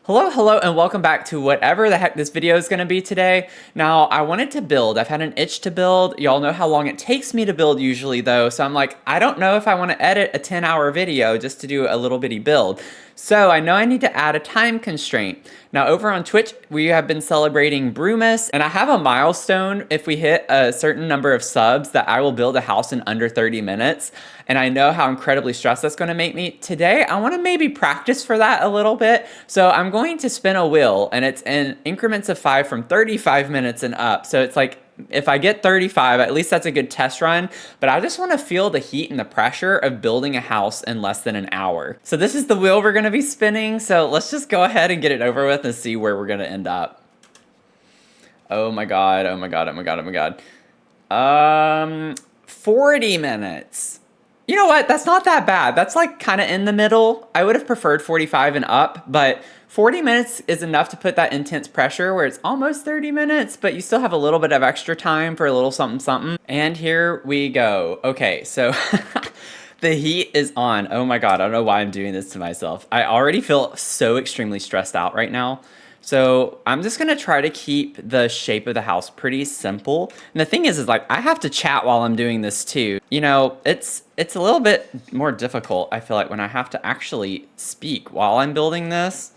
Hello, and welcome back to whatever the heck this video is going to be today. Now, I wanted to build. I've had an itch to build. Y'all know how long it takes me to build usually, though. So I'm like, I don't know if I want to edit a 10-hour video just to do a little bitty build. So I know I need to add a time constraint. Now, over on Twitch, we have been celebrating Brewmas, and I have a milestone if we hit a certain number of subs that I will build a house in under 30 minutes. And I know how incredibly stressed that's going to make me. Today, I want to maybe practice for that a little bit. So I'm going to spin a wheel, and it's in increments of 5 from 35 minutes and up. So it's like, if I get 35, at least that's a good test run. But I just want to feel the heat and the pressure of building a house in less than an hour. So this is the wheel we're going to be spinning. So let's just go ahead and get it over with and see where we're going to end up. Oh my God, oh my God, oh my God, oh my God. 40 minutes. You know what? That's not that bad. That's like kind of in the middle. I would have preferred 45 and up, but 40 minutes is enough to put that intense pressure where it's almost 30 minutes, but you still have a little bit of extra time for a little something something. And here we go. Okay, so the heat is on. Oh my God, I don't know why I'm doing this to myself. I already feel so extremely stressed out right now. So I'm just gonna try to keep the shape of the house pretty simple. And the thing is like I have to chat while I'm doing this too. You know, it's a little bit more difficult, I feel like, when I have to actually speak while I'm building this.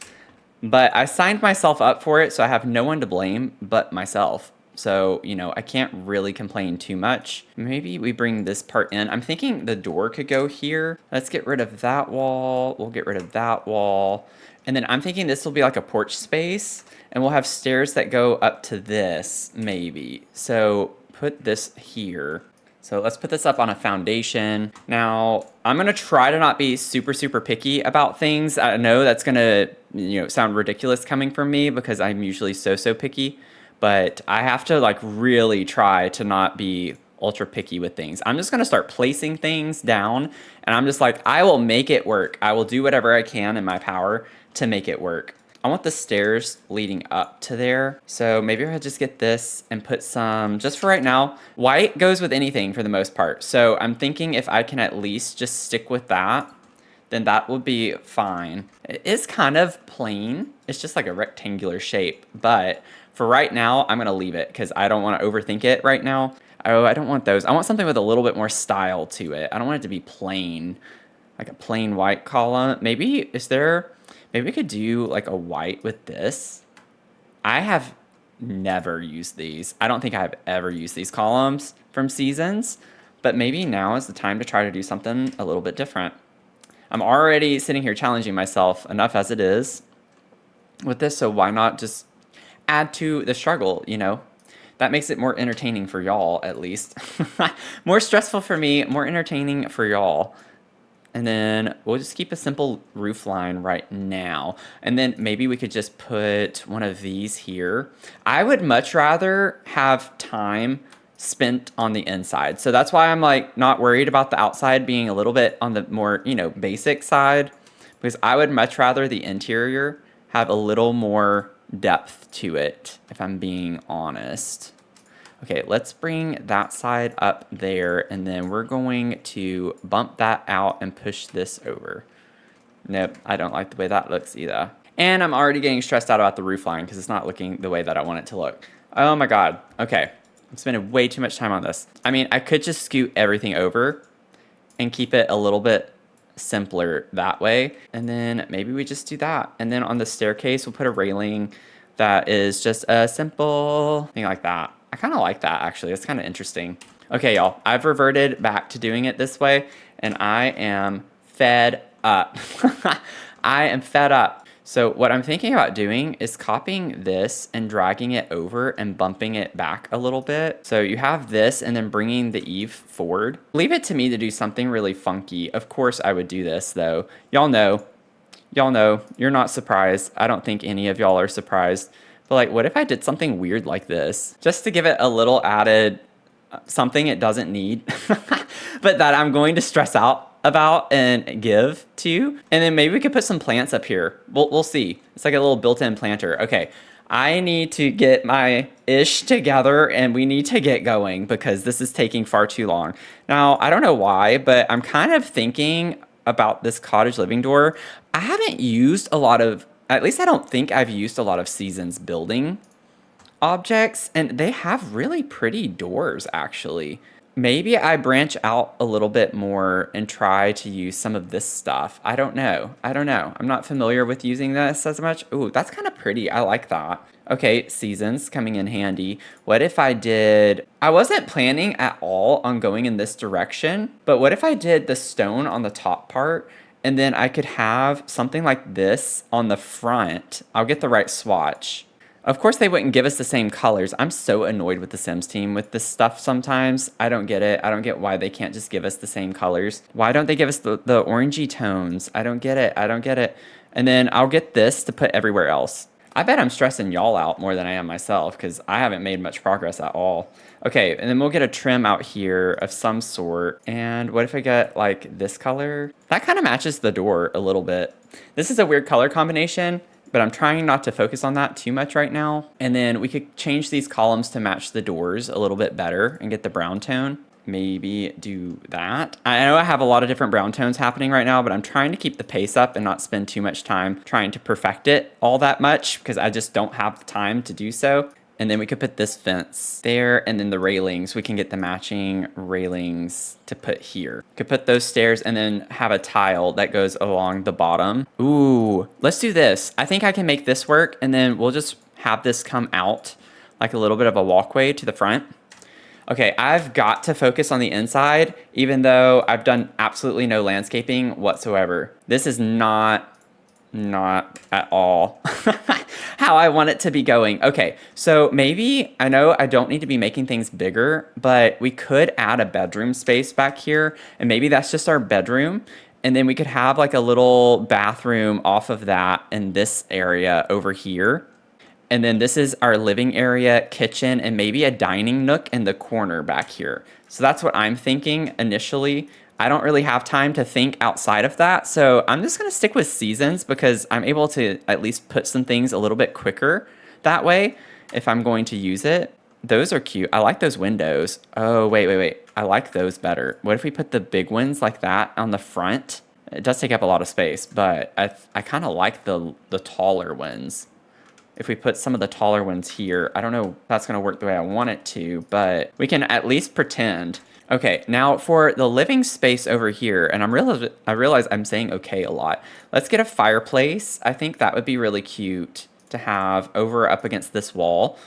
But I signed myself up for it, so I have no one to blame but myself. So, you know, I can't really complain too much. Maybe we bring this part in. I'm thinking the door could go here. Let's get rid of that wall. We'll get rid of that wall. And then I'm thinking this will be like a porch space, and we'll have stairs that go up to this, maybe. So put this here. So let's put this up on a foundation. Now, I'm gonna try to not be super picky about things. I know that's gonna, sound ridiculous coming from me because I'm usually so picky, but I have to like really try to not be ultra picky with things. I'm just gonna start placing things down, and I'm just like, I will make it work. I will do whatever I can in my power to make it work. I want the stairs leading up to there. So maybe I'll just get this and put some, just for right now, white goes with anything for the most part. So I'm thinking if I can at least just stick with that, then that would be fine. It is kind of plain. It's just like a rectangular shape, but for right now, I'm gonna leave it because I don't wanna overthink it right now. Oh, I don't want those. I want something with a little bit more style to it. I don't want it to be plain, like a plain white column. Maybe we could do like a white with this. I have never used these. I don't think I have ever used these columns from Seasons, but maybe now is the time to try to do something a little bit different. I'm already sitting here challenging myself enough as it is with this, so why not just add to the struggle, That makes it more entertaining for y'all, at least. More stressful for me, more entertaining for y'all. And then we'll just keep a simple roof line right now. And then maybe we could just put one of these here. I would much rather have time spent on the inside. So that's why I'm like not worried about the outside being a little bit on the more, basic side. Because I would much rather the interior have a little more depth to it, if I'm being honest. Okay, let's bring that side up there, and then we're going to bump that out and push this over. Nope, I don't like the way that looks either. And I'm already getting stressed out about the roof line because it's not looking the way that I want it to look. Oh my God, okay. I'm spending way too much time on this. I mean, I could just scoot everything over and keep it a little bit simpler that way. And then maybe we just do that. And then on the staircase, we'll put a railing that is just a simple thing like that. I kind of like that, actually. It's kind of interesting. Okay, y'all, I've reverted back to doing it this way, and I am fed up. I am fed up. So what I'm thinking about doing is copying this and dragging it over and bumping it back a little bit. So you have this and then bringing the eave forward. Leave it to me to do something really funky. Of course I would do this, though. Y'all know, you're not surprised. I don't think any of y'all are surprised. But like, what if I did something weird like this? Just to give it a little added something it doesn't need, but that I'm going to stress out about and give to. And then maybe we could put some plants up here. We'll see. It's like a little built-in planter. Okay, I need to get my ish together and we need to get going because this is taking far too long. Now, I don't know why, but I'm kind of thinking about this cottage living door. I haven't used a lot of at least I don't think I've used a lot of Seasons building objects, and they have really pretty doors actually. Maybe I branch out a little bit more and try to use some of this stuff. I don't know. I don't know. I'm not familiar with using this as much. Ooh, that's kind of pretty. I like that. Okay, Seasons coming in handy. What if I did... I wasn't planning at all on going in this direction, but what if I did the stone on the top part, and then I could have something like this on the front? I'll get the right swatch. Of course, they wouldn't give us the same colors. I'm so annoyed with the Sims team with this stuff sometimes. I don't get it. I don't get why they can't just give us the same colors. Why don't they give us the orangey tones? I don't get it. I don't get it. And then I'll get this to put everywhere else. I bet I'm stressing y'all out more than I am myself because I haven't made much progress at all. Okay, and then we'll get a trim out here of some sort. And what if I get like this color? That kind of matches the door a little bit. This is a weird color combination, but I'm trying not to focus on that too much right now. And then we could change these columns to match the doors a little bit better and get the brown tone. Maybe do that. I know I have a lot of different brown tones happening right now, but I'm trying to keep the pace up and not spend too much time trying to perfect it all that much because I just don't have the time to do so. And then we could put this fence there, and then the railings. We can get the matching railings to put here. Could put those stairs and then have a tile that goes along the bottom. Ooh, let's do this. I think I can make this work, and then we'll just have this come out like a little bit of a walkway to the front. Okay, I've got to focus on the inside, even though I've done absolutely no landscaping whatsoever. This is not at all how I want it to be going. Okay, so maybe, I know I don't need to be making things bigger, but we could add a bedroom space back here, and maybe that's just our bedroom, and then we could have like a little bathroom off of that in this area over here. And then this is our living area, kitchen, and maybe a dining nook in the corner back here. So that's what I'm thinking initially. I don't really have time to think outside of that. So I'm just gonna stick with Seasons because I'm able to at least put some things a little bit quicker that way if I'm going to use it. Those are cute. I like those windows. Oh, wait. I like those better. What if we put the big ones like that on the front? It does take up a lot of space, but I kind of like the taller ones. If we put some of the taller ones here, I don't know if that's going to work the way I want it to, but we can at least pretend. Okay, now for the living space over here, and I realize I'm saying okay a lot. Let's get a fireplace. I think that would be really cute to have over up against this wall.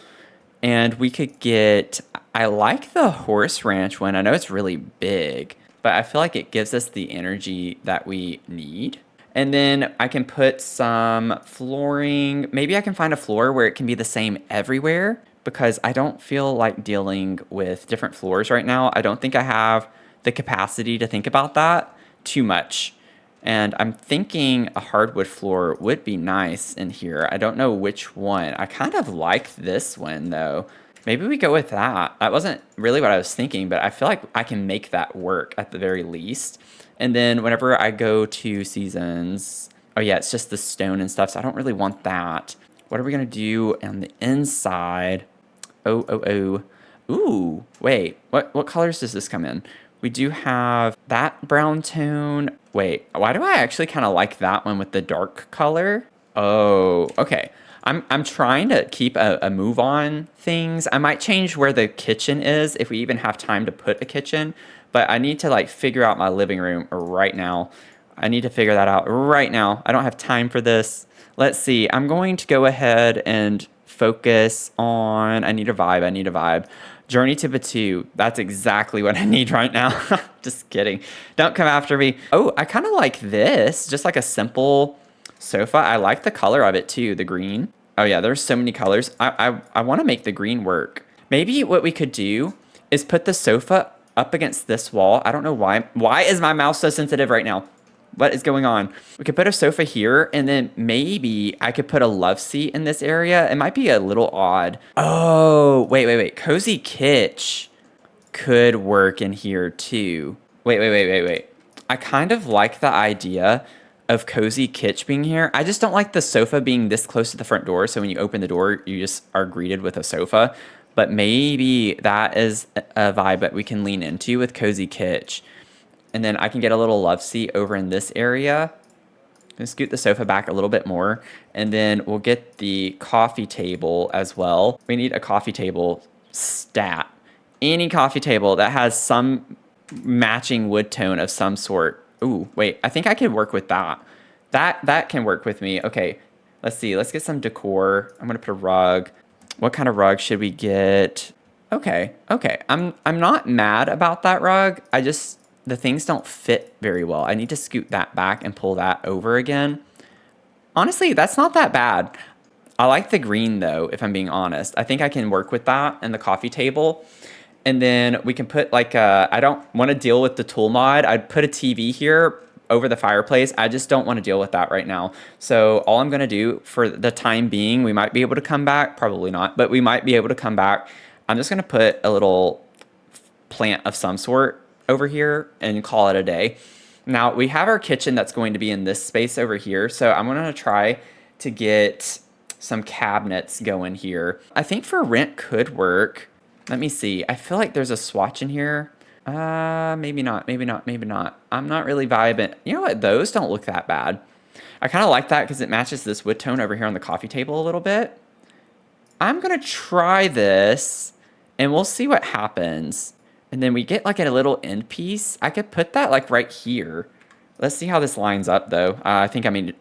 And we could get, I like the horse ranch one. I know it's really big, but I feel like it gives us the energy that we need. And then I can put some flooring. Maybe I can find a floor where it can be the same everywhere because I don't feel like dealing with different floors right now. I don't think I have the capacity to think about that too much. And I'm thinking a hardwood floor would be nice in here. I don't know which one. I kind of like this one though. Maybe we go with that. That wasn't really what I was thinking, but I feel like I can make that work at the very least. And then whenever I go to Seasons, oh yeah, it's just the stone and stuff, so I don't really want that. What are we gonna do on the inside? Oh. Ooh, wait, what colors does this come in? We do have that brown tone. Wait, why do I actually kind of like that one with the dark color? Oh, okay. I'm trying to keep a move on things. I might change where the kitchen is if we even have time to put a kitchen. But I need to like figure out my living room right now. I need to figure that out right now. I don't have time for this. Let's see. I'm going to go ahead and focus on, I need a vibe. Journey to Batu. That's exactly what I need right now. Just kidding. Don't come after me. Oh, I kind of like this. Just like a simple sofa. I like the color of it too, the green. Oh yeah, there's so many colors. I want to make the green work. Maybe what we could do is put the sofa up against this wall. I don't know why. Why is my mouse so sensitive right now? What is going on? We could put a sofa here, and then maybe I could put a love seat in this area. It might be a little odd. Oh, wait. Cozy Kitsch could work in here too. Wait. I kind of like the idea of Cozy Kitsch being here. I just don't like the sofa being this close to the front door, so when you open the door, you just are greeted with a sofa. But maybe that is a vibe that we can lean into with Cozy Kitsch. And then I can get a little love seat over in this area. Gonna scoot the sofa back a little bit more, and then we'll get the coffee table as well. We need a coffee table stat. Any coffee table that has some matching wood tone of some sort. Ooh, wait, I think I could work with that. That can work with me. Okay, let's see. Let's get some decor. I'm gonna put a rug. What kind of rug should we get? Okay, okay. I'm not mad about that rug. The things don't fit very well. I need to scoot that back and pull that over again. Honestly, that's not that bad. I like the green though, if I'm being honest. I think I can work with that and the coffee table. And then we can put like I don't want to deal with the tool mod. I'd put a TV here over the fireplace. I just don't want to deal with that right now. So all I'm going to do for the time being, we might be able to come back. Probably not, but we might be able to come back. I'm just going to put a little plant of some sort over here and call it a day. Now we have our kitchen that's going to be in this space over here. So I'm going to try to get some cabinets going here. I think for rent could work. Let me see. I feel like there's a swatch in here. Maybe not, maybe not, maybe not. I'm not really vibing. You know what? Those don't look that bad. I kind of like that because it matches this wood tone over here on the coffee table a little bit. I'm going to try this and we'll see what happens. And then we get like a little end piece. I could put that like right here. Let's see how this lines up though. I think I need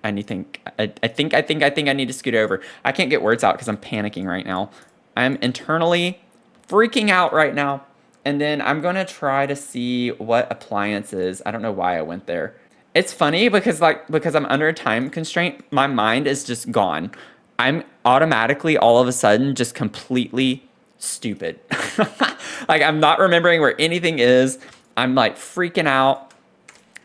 to scoot over. I can't get words out because I'm panicking right now. I'm internally freaking out right now. And then I'm going to try to see what appliances. I don't know why I went there. It's funny because I'm under a time constraint, my mind is just gone. I'm automatically all of a sudden just completely stupid. Like I'm not remembering where anything is. I'm like freaking out,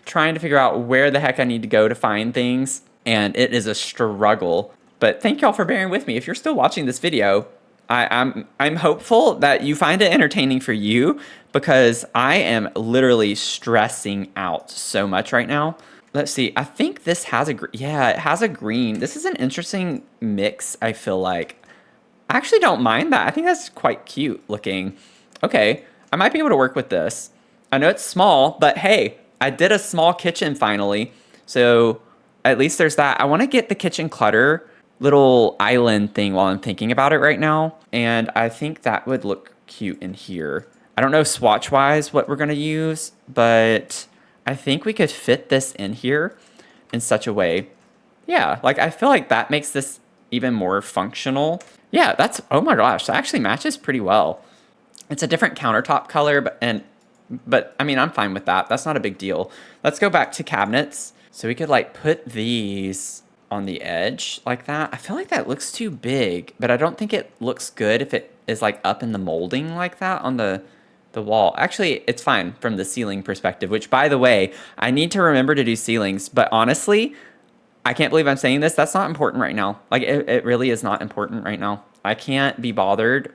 trying to figure out where the heck I need to go to find things. And it is a struggle. But thank y'all for bearing with me. If you're still watching this video, I'm hopeful that you find it entertaining for you because I am literally stressing out so much right now. Let's see. I think this has yeah, it has a green. This is an interesting mix, I feel like. I actually don't mind that. I think that's quite cute looking. Okay, I might be able to work with this. I know it's small, but hey, I did a small kitchen finally. So at least there's that. I want to get the kitchen clutter little island thing while I'm thinking about it right now. And I think that would look cute in here. I don't know swatch wise what we're going to use, but I think we could fit this in here in such a way. Yeah, like I feel like that makes this even more functional. Yeah, oh my gosh, that actually matches pretty well. It's a different countertop color, but I mean, I'm fine with that. That's not a big deal. Let's go back to cabinets. So we could like put these on the edge like that. I feel like that looks too big, but I don't think it looks good if it is like up in the molding like that on the wall. Actually, it's fine from the ceiling perspective, which by the way, I need to remember to do ceilings, but honestly, I can't believe I'm saying this. That's not important right now. Like it really is not important right now. I can't be bothered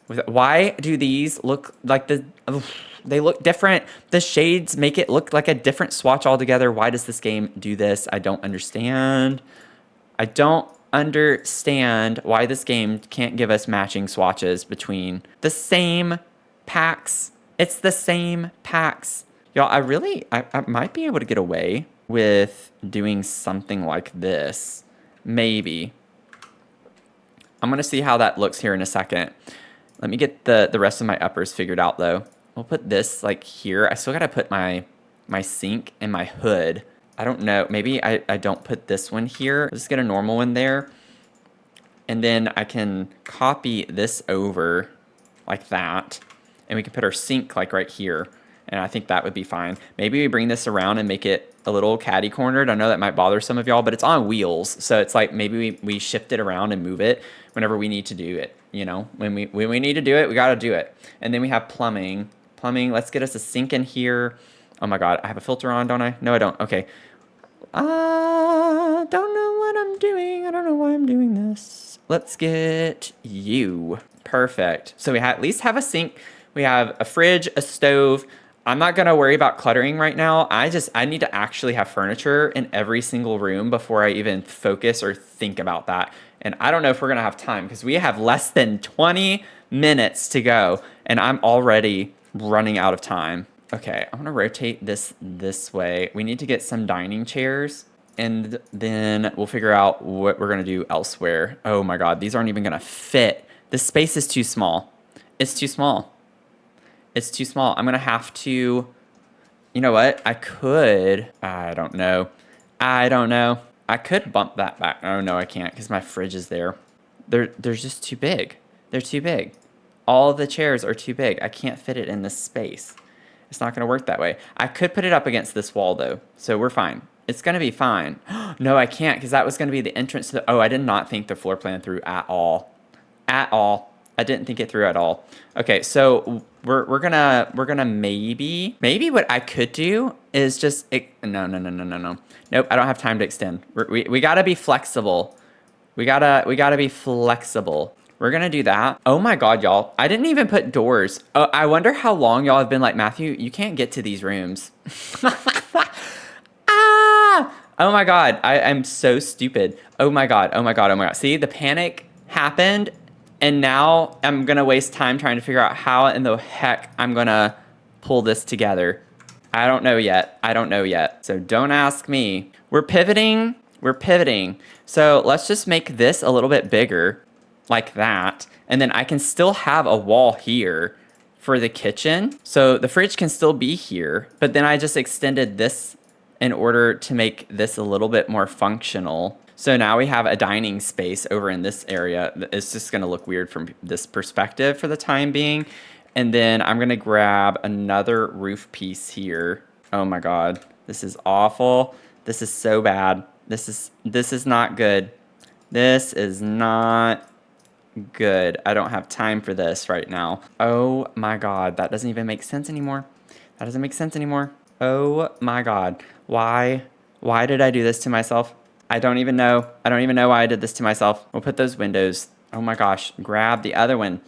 with it. Why do these look like they look different? The shades make it look like a different swatch altogether. Why does this game do this? I don't understand. I don't understand why this game can't give us matching swatches between the same packs. It's the same packs. Y'all, I might be able to get away with doing something like this. Maybe. I'm going to see how that looks here in a second. Let me get the rest of my uppers figured out though. We'll put this like here. I still got to put my sink and my hood. I don't know. Maybe I don't put this one here. I'll just get a normal one there. And then I can copy this over like that. And we can put our sink like right here. And I think that would be fine. Maybe we bring this around and make it a little catty cornered. I know that might bother some of y'all, but it's on wheels. So it's like maybe we shift it around and move it whenever we need to do it. You know, when we need to do it, we got to do it. And then we have plumbing. Let's get us a sink in here. Oh my God, I have a filter on, don't I? No, I don't. Okay. I don't know what I'm doing. I don't know why I'm doing this. Let's get you. Perfect. So we at least have a sink. We have a fridge, a stove. I'm not going to worry about cluttering right now. I need to actually have furniture in every single room before I even focus or think about that. And I don't know if we're going to have time because we have less than 20 minutes to go and I'm already running out of time. Okay, I'm going to rotate this way. We need to get some dining chairs. And then we'll figure out what we're gonna do elsewhere. Oh my God, these aren't even gonna fit. This space is too small. It's too small. It's too small. I'm gonna have to, you know what? I don't know. I could bump that back. Oh no, I can't because my fridge is there. They're just too big. They're too big. All the chairs are too big. I can't fit it in this space. It's not gonna work that way. I could put it up against this wall though, so we're fine. It's gonna be fine. No, I can't because that was gonna be the entrance to the, oh, I did not think the floor plan through at all. At all. I didn't think it through at all. Okay, so we're gonna maybe what I could do is just no. Nope, I don't have time to extend. We gotta be flexible. We gotta be flexible. We're gonna do that. Oh my God, y'all! I didn't even put doors. Oh, I wonder how long y'all have been like, Matthew, you can't get to these rooms. Ah! Oh my God, I'm so stupid. Oh my God. See, the panic happened. And now I'm gonna waste time trying to figure out how in the heck I'm gonna pull this together. I don't know yet. So don't ask me. We're pivoting. So let's just make this a little bit bigger like that. And then I can still have a wall here for the kitchen. So the fridge can still be here, but then I just extended this in order to make this a little bit more functional. So now we have a dining space over in this area. It's just gonna look weird from this perspective for the time being. And then I'm gonna grab another roof piece here. Oh my God, this is awful. This is so bad. This is not good. This is not good. I don't have time for this right now. Oh my God, that doesn't even make sense anymore. Oh my God, why did I do this to myself? I don't even know why I did this to myself. We'll put those windows. Oh my gosh, grab the other one.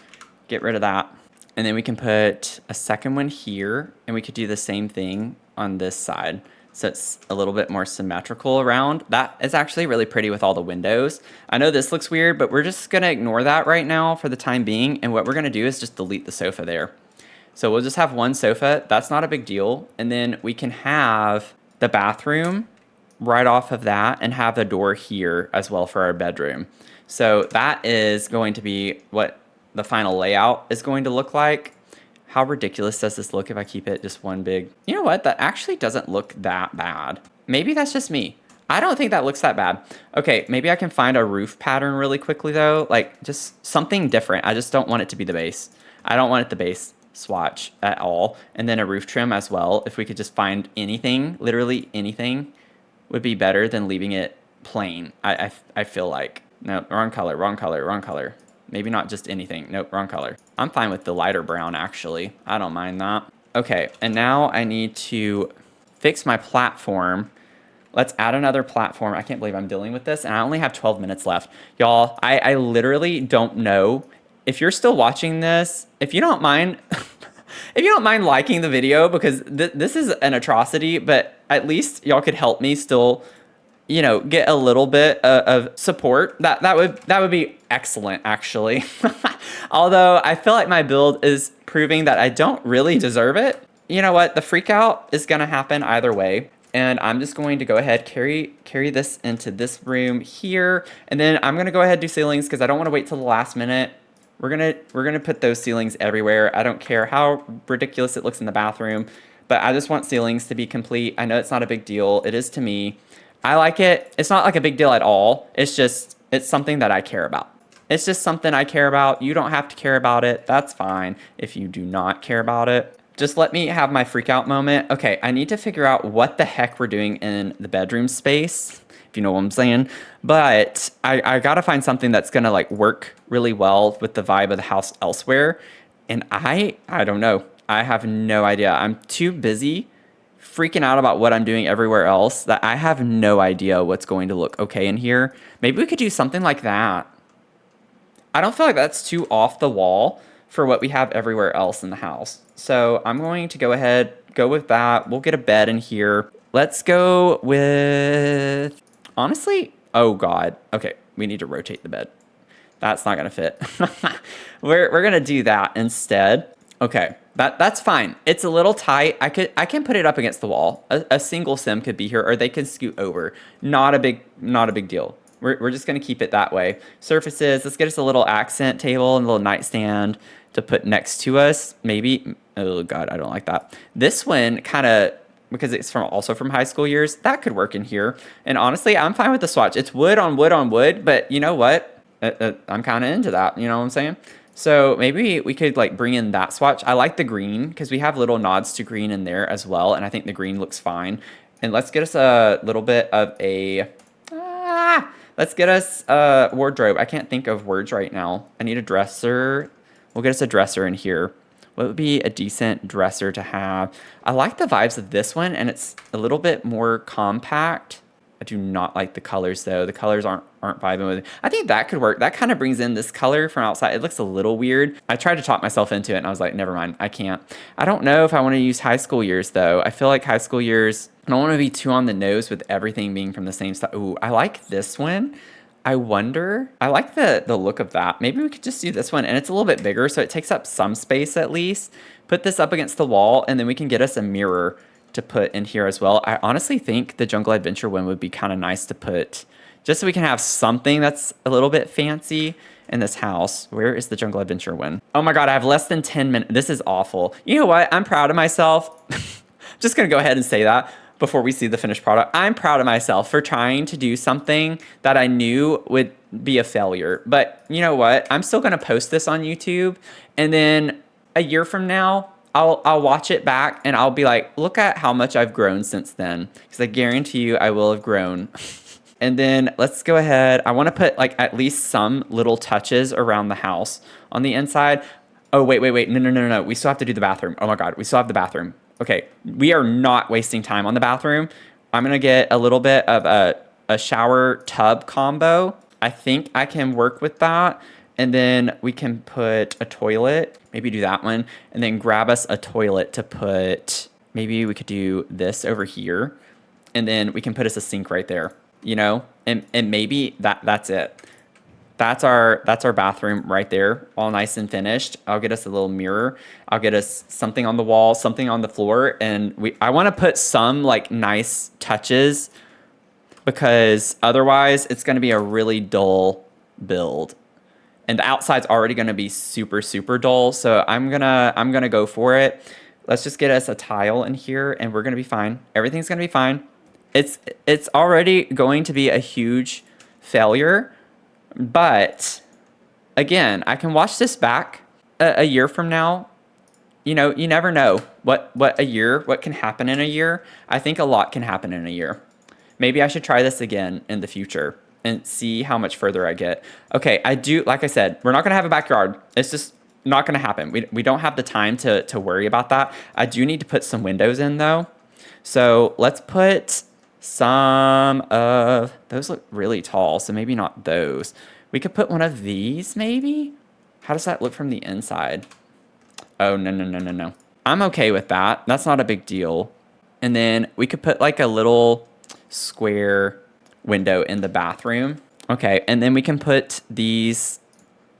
Get rid of that. And then we can put a second one here, and we could do the same thing on this side. So it's a little bit more symmetrical around. That is actually really pretty with all the windows. I know this looks weird, but we're just gonna ignore that right now for the time being. And what we're gonna do is just delete the sofa there. So we'll just have one sofa. That's not a big deal. And then we can have the bathroom right off of that and have the door here as well for our bedroom. So that is going to be what the final layout is going to look like. How ridiculous does this look if I keep it just one big? You know what? That actually doesn't look that bad. Maybe that's just me. I don't think that looks that bad. Okay, maybe I can find a roof pattern really quickly though. Like just something different. I just don't want it to be the base. I don't want it the base swatch at all. And then a roof trim as well. If we could just find anything, literally anything, would be better than leaving it plain. I feel like. No, wrong color. Maybe not just anything. Nope, wrong color. I'm fine with the lighter brown, actually. I don't mind that. Okay, and now I need to fix my platform. Let's add another platform. I can't believe I'm dealing with this, and I only have 12 minutes left. Y'all, I literally don't know. If you're still watching this, if you don't mind, if you don't mind liking the video, because this is an atrocity, but at least y'all could help me still, you know, get a little bit of support. That would be excellent, actually. Although I feel like my build is proving that I don't really deserve it. You know what? The freak out is gonna happen either way. And I'm just going to go ahead, carry this into this room here. And then I'm gonna go ahead and do ceilings because I don't wanna wait till the last minute. We're gonna put those ceilings everywhere. I don't care how ridiculous it looks in the bathroom, but I just want ceilings to be complete. I know it's not a big deal. It is to me. I like it. It's not like a big deal at all. It's something that I care about. It's just something I care about. You don't have to care about it. That's fine if you do not care about it. Just let me have my freak out moment. Okay, I need to figure out what the heck we're doing in the bedroom space, if you know what I'm saying. But I gotta find something that's gonna like work really well with the vibe of the house elsewhere. And I don't know. I have no idea. I'm too busy freaking out about what I'm doing everywhere else that I have no idea what's going to look okay in here. Maybe we could do something like that. I don't feel like that's too off the wall for what we have everywhere else in the house. So I'm going to go ahead, go with that. We'll get a bed in here. Let's go with, honestly, oh God. Okay, we need to rotate the bed. That's not gonna fit. We're gonna do that instead. Okay, That's fine. It's a little tight. I can put it up against the wall. A single sim could be here, or they can scoot over. Not a big deal. We're just gonna keep it that way. Surfaces. Let's get us a little accent table and a little nightstand to put next to us. Maybe. Oh God, I don't like that. This one kind of, because it's also from high school years, that could work in here. And honestly, I'm fine with the swatch. It's wood on wood on wood, but you know what? I'm kind of into that. You know what I'm saying? So maybe we could like bring in that swatch. I like the green because we have little nods to green in there as well. And I think the green looks fine. And let's get us a little bit of a, let's get us a wardrobe. I can't think of words right now. I need a dresser. We'll get us a dresser in here. What would be a decent dresser to have? I like the vibes of this one, and it's a little bit more compact. I do not like the colors though. The colors aren't vibing with it. I think that could work. That kind of brings in this color from outside. It looks a little weird. I tried to talk myself into it and I was like, never mind, I can't. I don't know if I want to use high school years though. I feel like high school years, I don't want to be too on the nose with everything being from the same style. Ooh, I like this one. I wonder, I like the look of that. Maybe we could just do this one, and it's a little bit bigger, so it takes up some space at least. Put this up against the wall, and then we can get us a mirror to put in here as well. I honestly think the Jungle Adventure one would be kind of nice to put, just so we can have something that's a little bit fancy in this house. Where is the Jungle Adventure one? Oh my God, I have less than 10 minutes. This is awful. You know what? I'm proud of myself. Just gonna go ahead and say that before we see the finished product. I'm proud of myself for trying to do something that I knew would be a failure. But you know what? I'm still gonna post this on YouTube, and then a year from now, I'll watch it back and I'll be like, look at how much I've grown since then. Because I guarantee you I will have grown. And then let's go ahead. I want to put like at least some little touches around the house on the inside. Oh, wait. No. We still have to do the bathroom. Oh my God, we still have the bathroom. Okay, we are not wasting time on the bathroom. I'm gonna get a little bit of a shower tub combo. I think I can work with that. And then we can put a toilet, maybe do that one, and then grab us a toilet to put, maybe we could do this over here, and then we can put us a sink right there, you know? And maybe that's it. That's our bathroom right there, all nice and finished. I'll get us a little mirror. I'll get us something on the wall, something on the floor, and I want to put some like nice touches, because otherwise it's going to be a really dull build. And the outside's already going to be super, super dull. So I'm gonna go for it. Let's just get us a tile in here and we're going to be fine. Everything's going to be fine. It's already going to be a huge failure. But again, I can watch this back a year from now. You know, you never know what can happen in a year. I think a lot can happen in a year. Maybe I should try this again in the future and see how much further I get. Okay, like I said, we're not gonna have a backyard. It's just not gonna happen. We don't have the time to worry about that. I do need to put some windows in though. So let's put some of, those look really tall, so maybe not those. We could put one of these maybe? How does that look from the inside? Oh, no. I'm okay with that. That's not a big deal. And then we could put like a little square window in the bathroom. Okay, and then we can put these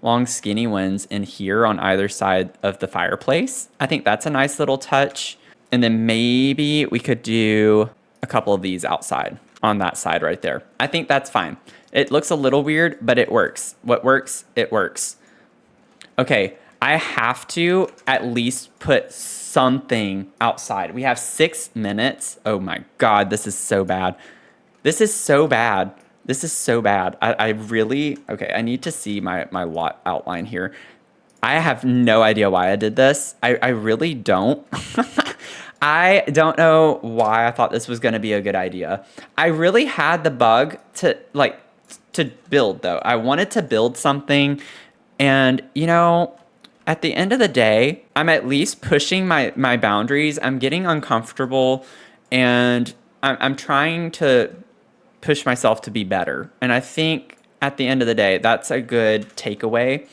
long skinny ones in here on either side of the fireplace. I think that's a nice little touch. And then maybe we could do a couple of these outside on that side right there. I think that's fine. It looks a little weird, but it works. What works, it works. Okay, I have to at least put something outside. We have 6 minutes. Oh my God, this is so bad. This is so bad. This is so bad. I really, okay, I need to see my lot outline here. I have no idea why I did this. I really don't. I don't know why I thought this was going to be a good idea. I really had the bug to build though. I wanted to build something, and you know, at the end of the day, I'm at least pushing my boundaries. I'm getting uncomfortable, and I'm trying to push myself to be better. And I think at the end of the day, that's a good takeaway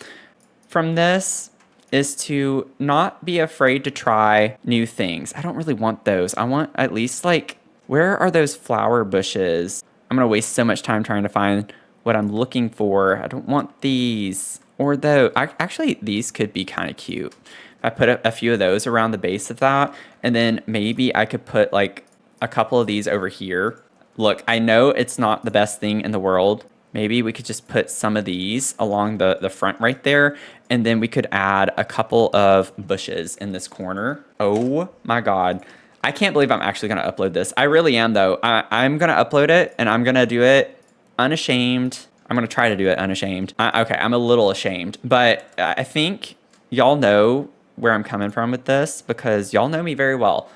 from this, is to not be afraid to try new things. I don't really want those. I want at least like, where are those flower bushes? I'm gonna waste so much time trying to find what I'm looking for. I don't want these or those. Actually, these could be kind of cute. I put a few of those around the base of that, and then maybe I could put like a couple of these over here. Look, I know it's not the best thing in the world. Maybe we could just put some of these along the front right there, and then we could add a couple of bushes in this corner. Oh my God. I can't believe I'm actually going to upload this. I really am, though. I'm going to upload it, and I'm going to do it unashamed. I'm going to try to do it unashamed. Okay, I'm a little ashamed, but I think y'all know where I'm coming from with this because y'all know me very well.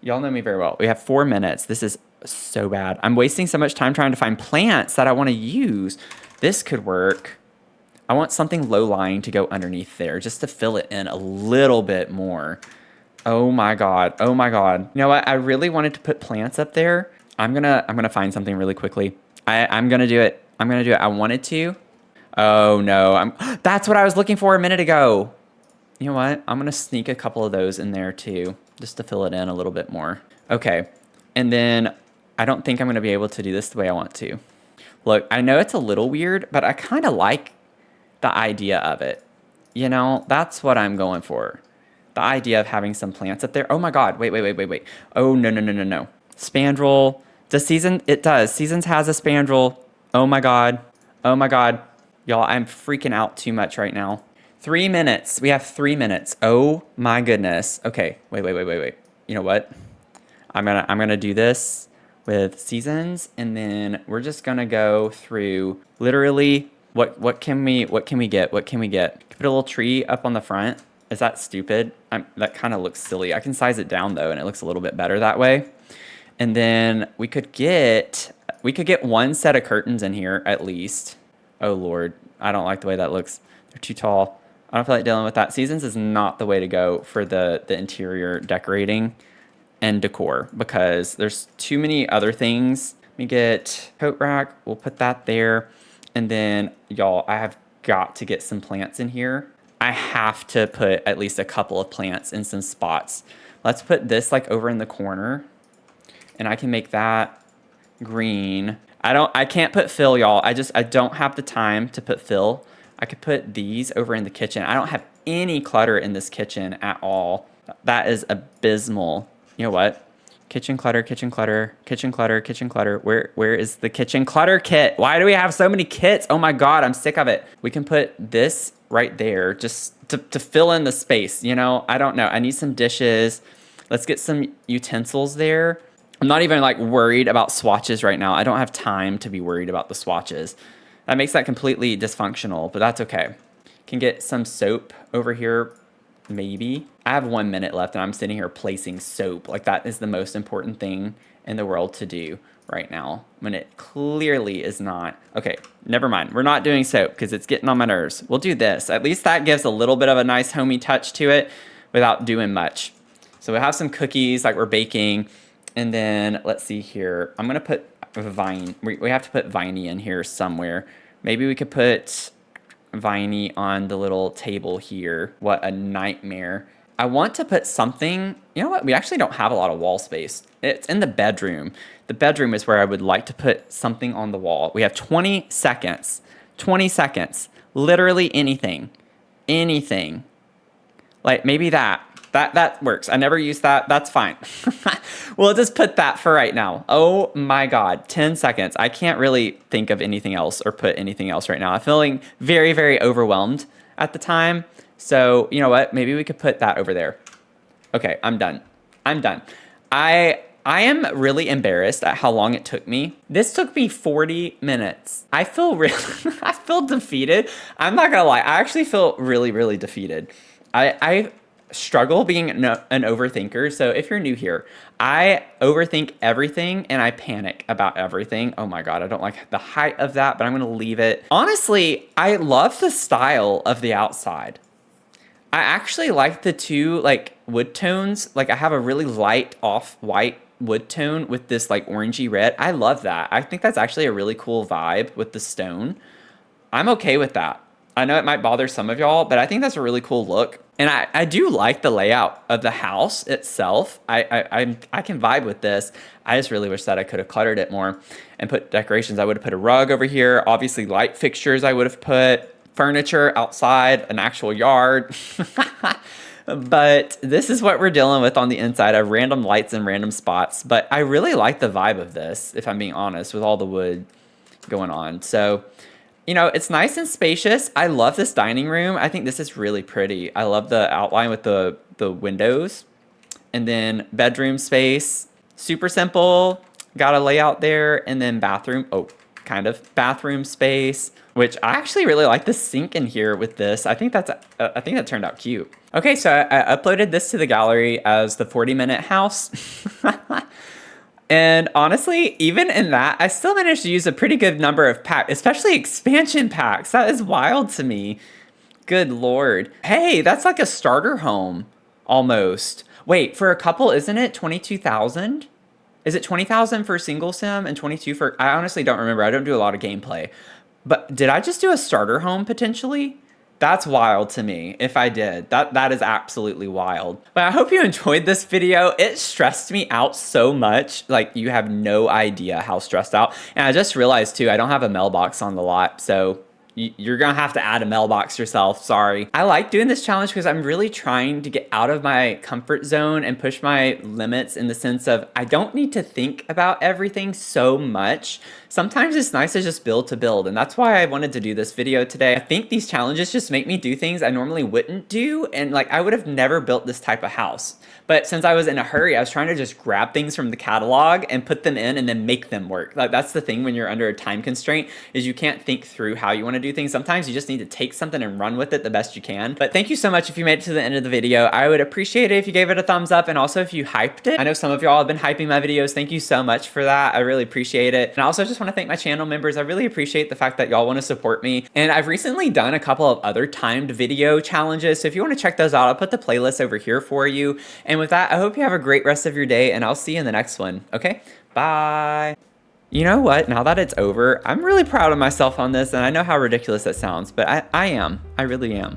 Y'all know me very well. We have 4 minutes. This is so bad. I'm wasting so much time trying to find plants that I want to use. This could work. I want something low-lying to go underneath there just to fill it in a little bit more. Oh my God. Oh my God. You know what? I really wanted to put plants up there. I'm gonna find something really quickly. I'm gonna do it. I'm gonna do it. I wanted to. Oh no. That's what I was looking for a minute ago. You know what? I'm gonna sneak a couple of those in there too, just to fill it in a little bit more. Okay. And then I don't think I'm gonna be able to do this the way I want to. Look, I know it's a little weird, but I kind of like the idea of it. You know, that's what I'm going for. The idea of having some plants up there. Oh my God, wait. Oh, no. Spandrel, it does. Seasons has a spandrel. Oh my God. Y'all, I'm freaking out too much right now. 3 minutes, we have 3 minutes. Oh my goodness. Okay, wait. You know what? I'm gonna do this with seasons, and then we're just gonna go through literally what can we get? Put a little tree up on the front. Is that stupid? That kind of looks silly. I can size it down though, and it looks a little bit better that way. And then we could get one set of curtains in here at least. Oh Lord, I don't like the way that looks. They're too tall. I don't feel like dealing with that. Seasons is not the way to go for the interior decorating and decor because there's too many other things. Let me get coat rack. We'll put that there. And then y'all, I have got to get some plants in here. I have to put at least a couple of plants in some spots. Let's put this like over in the corner, and I can make that green. I can't put fill, y'all. I don't have the time to put fill. I could put these over in the kitchen. I don't have any clutter in this kitchen at all. That is abysmal. You know what? Kitchen clutter. Where is the kitchen clutter kit? Why do we have so many kits? Oh my God, I'm sick of it. We can put this right there just to fill in the space, you know? I don't know. I need some dishes. Let's get some utensils there. I'm not even like worried about swatches right now. I don't have time to be worried about the swatches. That makes that completely dysfunctional, but that's okay. Can get some soap over here, maybe. I have 1 minute left and I'm sitting here placing soap. Like that is the most important thing in the world to do right now when it clearly is not. Okay, never mind. We're not doing soap because it's getting on my nerves. We'll do this. At least that gives a little bit of a nice homey touch to it without doing much. So we have some cookies like we're baking. And then let's see here. I'm gonna put vine. We have to put Viney in here somewhere. Maybe we could put Viney on the little table here. What a nightmare. I want to put something. You know what? We actually don't have a lot of wall space. It's in the bedroom. The bedroom is where I would like to put something on the wall. We have 20 seconds. 20 seconds. Literally anything. Anything. Like maybe that. That works. I never used that. That's fine. We'll just put that for right now. Oh my God. 10 seconds. I can't really think of anything else or put anything else right now. I'm feeling very, very overwhelmed at the time. So you know what? Maybe we could put that over there. Okay, I'm done. I am really embarrassed at how long it took me. This took me 40 minutes. I feel I feel defeated. I'm not gonna lie. I actually feel really, really defeated. I struggle being an overthinker. So if you're new here, I overthink everything and I panic about everything. Oh my God, I don't like the height of that, but I'm gonna leave it. Honestly, I love the style of the outside. I actually like the two like wood tones. Like I have a really light off-white wood tone with this like orangey red. I love that. I think that's actually a really cool vibe with the stone. I'm okay with that. I know it might bother some of y'all, but I think that's a really cool look. And I do like the layout of the house itself. I can vibe with this. I just really wish that I could have cluttered it more and put decorations. I would have put a rug over here. Obviously light fixtures I would have put. Furniture outside, an actual yard. But this is what we're dealing with on the inside. I have random lights and random spots, but I really like the vibe of this, if I'm being honest, with all the wood going on. So, you know, it's nice and spacious. I love this dining room. I think this is really pretty. I love the outline with the windows. And then bedroom space, super simple. Got a layout there, and then bathroom. Oh, kind of bathroom space, which I actually really like the sink in here with this. I think that turned out cute. Okay, so I uploaded this to the gallery as the 40-minute house. And honestly, even in that, I still managed to use a pretty good number of packs, especially expansion packs. That is wild to me. Good Lord. Hey, that's like a starter home almost. Wait, for a couple, isn't it 22,000? Is it 20,000 for single sim and 22 for, I honestly don't remember. I don't do a lot of gameplay. But did I just do a starter home potentially? That's wild to me. If I did, that is absolutely wild. But I hope you enjoyed this video. It stressed me out so much. Like, you have no idea how stressed out. And I just realized too, I don't have a mailbox on the lot. So you're gonna have to add a mailbox yourself, sorry. I like doing this challenge because I'm really trying to get out of my comfort zone and push my limits in the sense of I don't need to think about everything so much. Sometimes it's nice to just build to build, and that's why I wanted to do this video today. I think these challenges just make me do things I normally wouldn't do, and like I would have never built this type of house. But since I was in a hurry, I was trying to just grab things from the catalog and put them in and then make them work. Like, that's the thing when you're under a time constraint, is you can't think through how you want to do things. Sometimes you just need to take something and run with it the best you can. But thank you so much if you made it to the end of the video. I would appreciate it if you gave it a thumbs up, and also if you hyped it. I know some of y'all have been hyping my videos. Thank you so much for that. I really appreciate it. And I also just want to thank my channel members. I really appreciate the fact that y'all want to support me. And I've recently done a couple of other timed video challenges. So if you want to check those out, I'll put the playlist over here for you. And with that, I hope you have a great rest of your day, and I'll see you in the next one. Okay, bye. You know what? Now that it's over, I'm really proud of myself on this, and I know how ridiculous that sounds, but I am. I really am.